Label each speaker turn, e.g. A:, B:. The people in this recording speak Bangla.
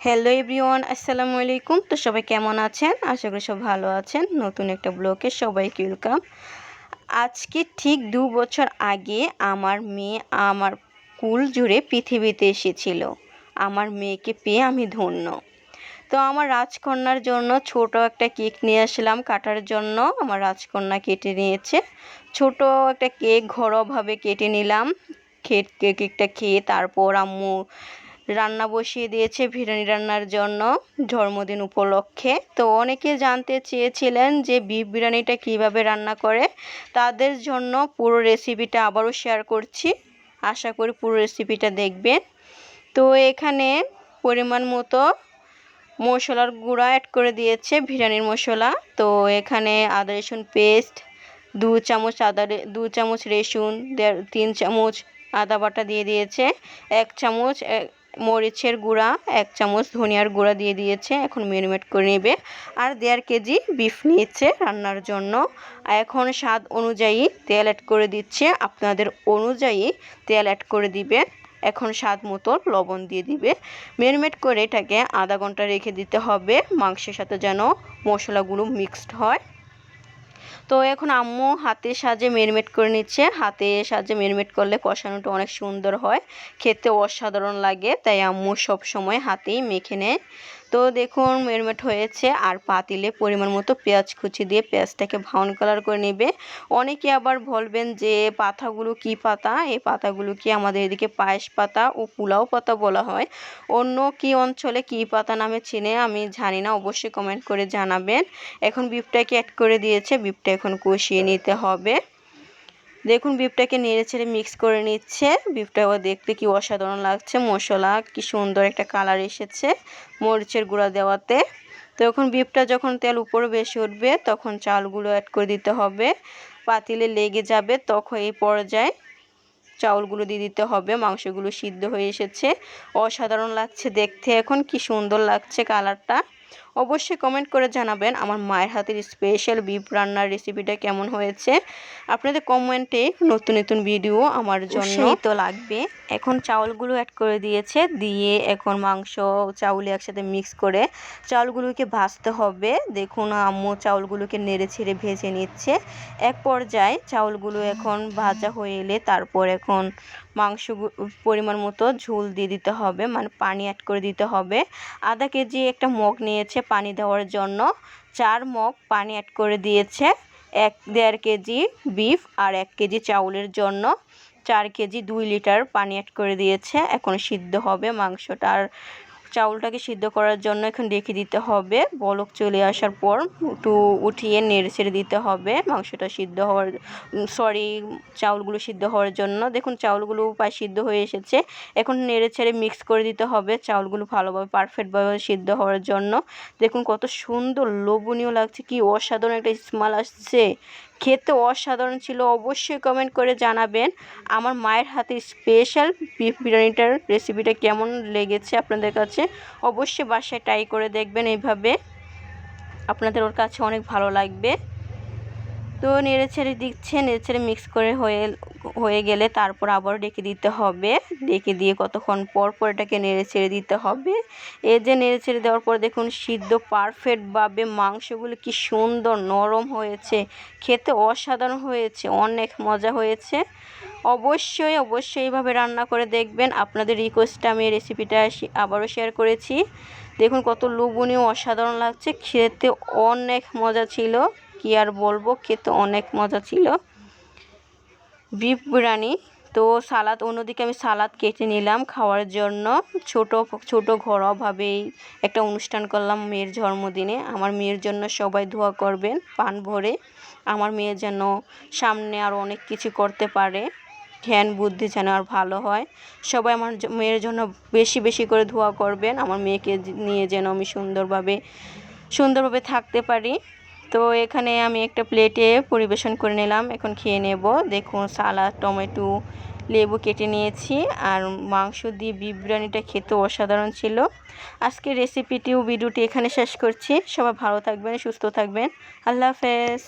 A: হ্যালো এভরিওয়ান, আসসালামু আলাইকুম। তো সবাই কেমন আছেন? আশা করি সব ভালো আছেন। নতুন একটা ব্লগে সবাইকে ওয়েলকাম। আজকে ঠিক ২ বছর আগে আমার মেয়ে আমার কুল জুড়ে পৃথিবীতে এসেছিল। আমার মেয়েকে পেয়ে আমি ধন্য। তো আমার রাজকন্যার জন্য ছোট একটা কেক নিয়ে আসলাম কাটার জন্য। আমার রাজকন্যা কেটে নিয়েছে। ছোট একটা কেক ঘরোয়াভাবে কেটে নিলাম। কেকটা খেয়ে তারপর আম্মু রান্না বসিয়ে দিয়েছে বিরিয়ানি রান্নার জন্য জন্মদিন উপলক্ষে। তো অনেকে জানতে চেয়েছিলেন যে বিফ বিরিয়ানিটা কিভাবে রান্না করে। তাদের জন্য পুরো রেসিপিটা আবারও শেয়ার করছি। আশা করি পুরো রেসিপিটা দেখবেন। তো এখানে পরিমাণ মতো মশলার গুঁড়া অ্যাড করে দিয়েছে বিরিয়ানির মশলা। তো এখানে আদা রসুন পেস্ট 2 চামচ আদা 2 চামচ রসুন 3 চামচ আদা বাটা দিয়ে দিয়েছে। 1 চামচ মরিচের গুঁড়া 1 চামচ ধনিয়ার গুঁড়া দিয়ে দিয়েছে। এখন ম্যারিনেট করে নেবে। আর 1.5 কেজি বিফ নিয়েছে রান্নার জন্য। এখন স্বাদ অনুযায়ী তেল অ্যাড করে দিচ্ছে। আপনাদের অনুযায়ী তেল অ্যাড করে দিবে। এখন স্বাদ মতো লবণ দিয়ে দিবে। ম্যারিনেট করে এটাকে আধা ঘন্টা রেখে দিতে হবে মাংসের সাথে যেন মশলাগুলো মিক্সড হয়। তো এখন আম্মু হাতের সাহায্যে ম্যারিনেট করে নিচ্ছে। হাতের সাহায্যে ম্যারিনেট করলে কষানোটা অনেক সুন্দর হয়, খেতে অসাধারণ লাগে। তাই আম্মু সব সময় হাতেই মেখে নেয়। তো দেখুন ম্যারিনেট হয়েছে। আর পাতিলে পরিমাণ মতো পেঁয়াজ কুচি দিয়ে পেঁয়াজটাকে ব্রাউন কালার করে নেবে। অনেকে আবার বলবেন যে পাতাগুলো কি পাতা? এই পাতাগুলো কি আমাদের এদিকে পায়েস পাতা ও পোলাও পাতা বলা হয়। অন্য কি অঞ্চলে কি পাতা নামে চেনে আমি জানি না, অবশ্যই কমেন্ট করে জানাবেন। এখন বিফটাকে অ্যাড করে দিয়েছে। বিফটা এখন কষিয়ে নিতে হবে। দেখুন বিফটাকে নেড়ে ছেড়ে মিক্স করে নিচ্ছে। বিফটাও দেখতে কি অসাধারণ লাগছে। মশলা কি সুন্দর একটা কালার এসেছে মরিচের গুঁড়া দেওয়াতে। তো এখন বিফটা যখন তেল উপরে বেশি উঠবে তখন চালগুলো অ্যাড করে দিতে হবে। পাতিলে লেগে যাবে তখন এই পর্যায়ে চাউলগুলো দিয়ে দিতে হবে। মাংসগুলো সিদ্ধ হয়ে এসেছে। অসাধারণ লাগছে দেখতে, এখন কি সুন্দর লাগছে কালারটা। অবশ্যই কমেন্ট করে জানাবেন আমার মায়ের হাতের স্পেশাল বিফ রান্নার রেসিপিটা কেমন হয়েছে। আপনাদের কমেন্টে নতুন নতুন ভিডিও আমার জন্য তো লাগবে। এখন চাউলগুলো অ্যাড করে দিয়েছে। দিয়ে এখন মাংস চাউল একসাথে মিক্স করে চাউলগুলোকে ভাজতে হবে। দেখুন আম্মু চাউলগুলোকে নেড়ে ছেড়ে ভেজে নিচ্ছে। এক পর্যায়ে চাউলগুলো এখন ভাজা হয়ে এলে তারপর এখন মাংস পরিমাণ মতো ঝোল দিয়ে দিতে হবে, মানে পানি অ্যাড করে দিতে হবে। আধা কেজি একটা মগ নিয়েছে পানি দেওয়ার জন্য। 4 মগ পানি অ্যাড করে দিয়েছে। 1.5 কেজি বিফ আর 1 কেজি চাউলের জন্য 4 কেজি 2 লিটার পানি অ্যাড করে দিয়েছে। এখন সিদ্ধ হবে মাংসটা। আর চাউলটাকে সিদ্ধ করার জন্য এখন রেখে দিতে হবে। বলক চলে আসার পর একটু উঠিয়ে নেড়ে ছেড়ে দিতে হবে মাংসটা সিদ্ধ হওয়ার চাউলগুলো সিদ্ধ হওয়ার জন্য। দেখুন চাউলগুলো প্রায় সিদ্ধ হয়ে এসেছে। এখন নেড়ে ছেড়ে মিক্স করে দিতে হবে চাউলগুলো ভালোভাবে পারফেক্টভাবে সিদ্ধ হওয়ার জন্য। দেখুন কত সুন্দর লোভনীয় লাগছে, কি অসাধারণ একটা স্মেল আসছে, খেতে অসাধারণ ছিল। অবশ্যই কমেন্ট করে জানাবেন আমার মায়ের হাতে স্পেশাল বিফ বিরিয়ানিটার রেসিপিটা কেমন লেগেছে আপনাদের কাছে। অবশ্যই বাসায় ট্রাই করে দেখবেন এইভাবে, আপনাদের ওর কাছে অনেক ভালো লাগবে। তো নেড়ে ছেড়ে দিচ্ছে। নেড়ে ছেড়ে মিক্স করে হয়ে গেলে তারপর আবার ডেকে দিতে হবে। ডেকে দিয়ে কতক্ষণ পর পর এটাকে নেড়ে ছেড়ে দিতে হবে। এই যে নেড়ে ছেড়ে দেওয়ার পর দেখুন সিদ্ধ পারফেক্টভাবে মাংসগুলো কি সুন্দর নরম হয়েছে, খেতে অসাধারণ হয়েছে, অনেক মজা হয়েছে। অবশ্যই এইভাবে রান্না করে দেখবেন। আপনাদের রিকোয়েস্টে আমি এই রেসিপিটা আবারও শেয়ার করেছি। দেখুন কত লোভনীয় অসাধারণ লাগছে, খেতে অনেক মজা ছিল। কি আর বলবো, খেতে অনেক মজা ছিল বিফ বিরিয়ানি। তো সালাদ, অন্যদিকে আমি সালাদ কেটে নিলাম খাওয়ার জন্য। ছোট ঘরোয়াভাবেই একটা অনুষ্ঠান করলাম মেয়ের জন্মদিনে। আমার মেয়ের জন্য সবাই দোয়া করবেন প্রাণ ভরে। আমার মেয়ে যেন সামনে আরও অনেক কিছু করতে পারে, জ্ঞান বুদ্ধি যেন আর ভালো হয়। সবাই আমার মেয়ের জন্য বেশি বেশি করে দোয়া করবেন। আমার মেয়েকে নিয়ে যেন আমি সুন্দরভাবে থাকতে পারি। তো এখানে আমি একটা প্লেটে পরিবেশন করে নিলাম, এখন খেয়ে নেব। দেখুন সালাদ, টমেটো, লেবু কেটে নিয়েছি। আর মাংস দিয়ে বিফ বিরিয়ানিটা খেতে অসাধারণ ছিল। আজকের রেসিপিটি ও ভিডিওটি এখানে শেষ করছি। সবাই ভালো থাকবেন, সুস্থ থাকবেন। আল্লাহ হাফেজ।